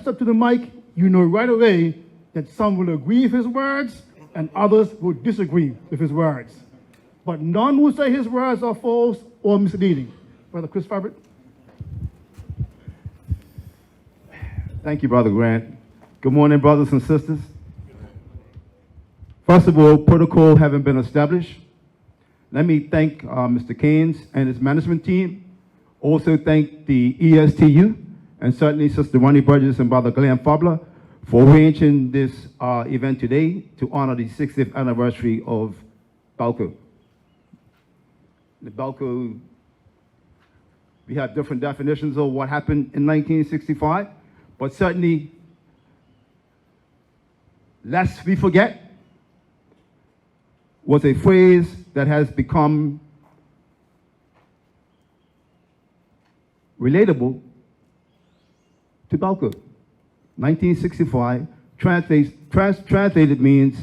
steps up to the mic, you know right away that some will agree with his words and others will disagree with his words. But none will say his words are false or misleading. Brother Chris Furbert. Thank you, Brother Grant. Good morning, brothers and sisters. First of all, protocol having been established, let me thank Mr. Keynes and his management team. Also thank the ESTU and certainly Sister Ronnie Burgess and Brother Glenn Fabler for arranging this event today to honor the 60th anniversary of Balco. The Balco, we have different definitions of what happened in 1965, but certainly, lest we forget, was a phrase that has become relatable to Balco. 1965, translated means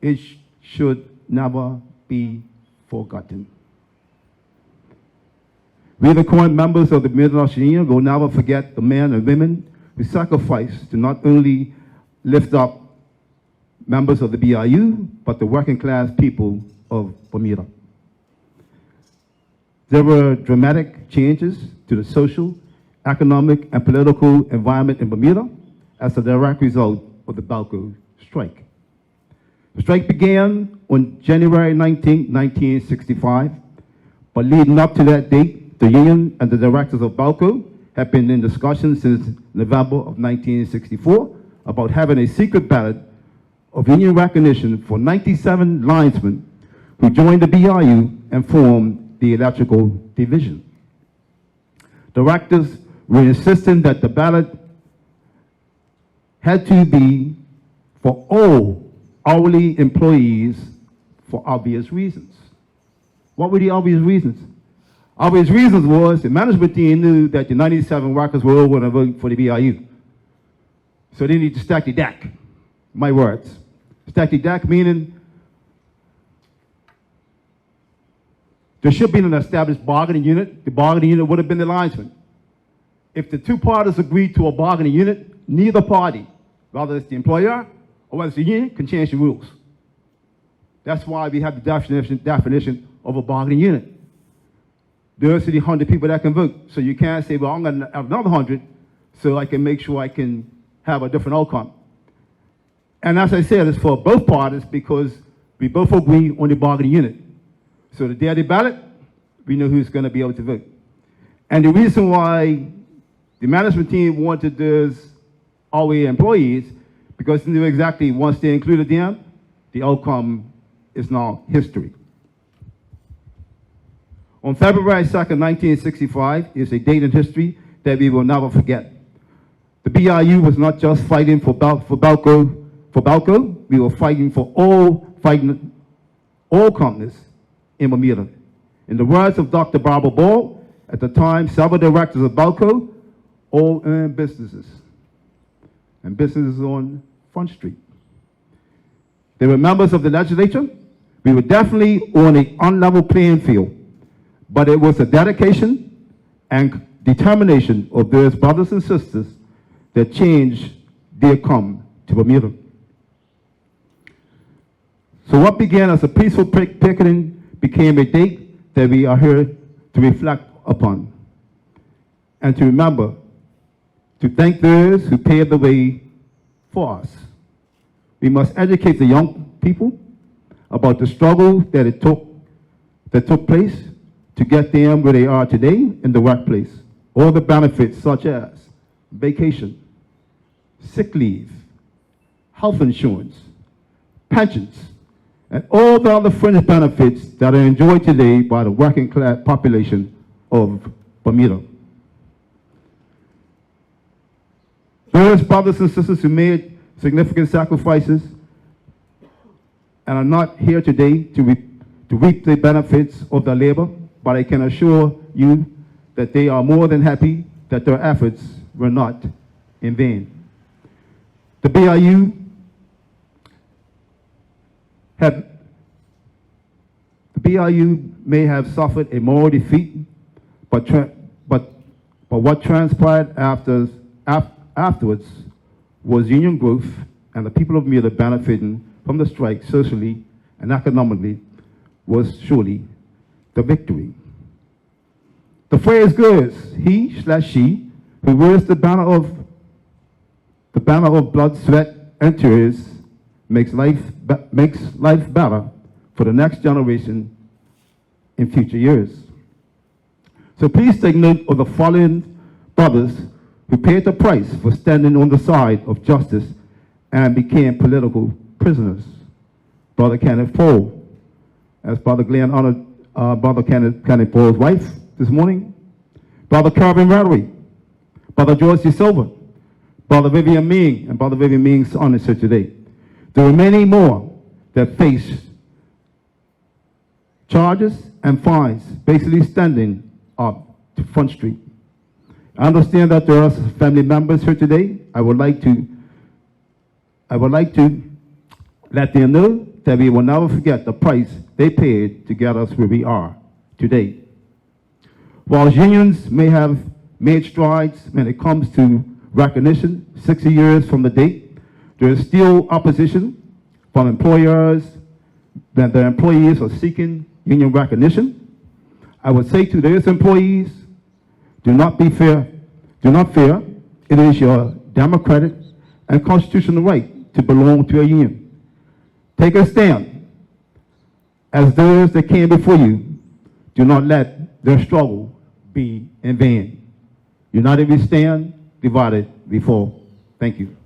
it should never be forgotten. We, the current members of the Bermuda Union, will never forget the men and women who sacrificed to not only lift up members of the BRU, but the working class people of Bermuda. There were dramatic changes to the social, economic, and political environment in Bermuda as a direct result of the Balco strike. The strike began on January 19, 1965, but leading up to that date, the union and the directors of Balco have been in discussion since November of 1964 about having a secret ballot of union recognition for 97 linesmen who joined the BRU and formed the electrical division. Directors were insisting that the ballot had to be for all hourly employees for obvious reasons. What were the obvious reasons? Obvious reasons was the management team knew that the 97 workers were all going to vote for the BRU. So they need to stack the deck. My words. Stack the deck meaning there should be an established bargaining unit. The bargaining unit would have been the linesman. If the two parties agreed to a bargaining unit, neither party, whether it's the employer or whether it's the union, can change the rules. That's why we have the definition of a bargaining unit. There's the 100 people that can vote. So you can't say, well, I'm going to have another 100 so I can make sure I can have a different outcome. And as I said, it's for both parties because we both agree on the bargaining unit. So the day of the ballot, we know who's going to be able to vote. And the reason why the management team wanted this our employees, because they knew exactly once they included them, the outcome is now history. On February 2nd, 1965 is a date in history that we will never forget. The BRU was not just fighting for Balco. We were fighting for all companies in Bermuda. In the words of Dr. Barbara Ball, at the time, several directors of Balco all owned businesses, and businesses on Front Street. They were members of the legislature. We were definitely on an unlevel playing field, but it was a dedication and determination of those brothers and sisters that change did come to Bermuda. So what began as a peaceful picketing became a date that we are here to reflect upon and to remember, to thank those who paved the way for us. We must educate the young people about the struggle that took place to get them where they are today in the workplace. All the benefits such as vacation, sick leave, health insurance, pensions, and all the other fringe benefits that are enjoyed today by the working class population of Bermuda. Those brothers and sisters who made significant sacrifices and are not here today to reap the benefits of their labor, but I can assure you that they are more than happy that their efforts were not in vain. The BRU may have suffered a moral defeat, but what transpired after afterwards was union growth and the people of Bermuda benefiting from the strike socially and economically was surely the victory. The phrase goes, he/she who wears the banner of blood, sweat, and tears makes life better for the next generation in future years. So please take note of the following brothers who paid the price for standing on the side of justice and became political prisoners. Brother Kenneth Paul, as Brother Glenn honored Brother Kenneth Paul's wife this morning. Brother Carvin Rattery, Brother George D. Silva, Brother Vivian Ming, and Brother Vivian Ming's honored here today. There are many more that face charges and fines, basically standing up to Front Street. I understand that there are family members here today. I would like to let them know that we will never forget the price they paid to get us where we are today. While unions may have made strides when it comes to recognition 60 years from the date, there is still opposition from employers that their employees are seeking union recognition. I would say to those employees, do not fear. It is your democratic and constitutional right to belong to a union. Take a stand. As those that came before you, do not let their struggle be in vain. United we stand, divided we fall. Thank you.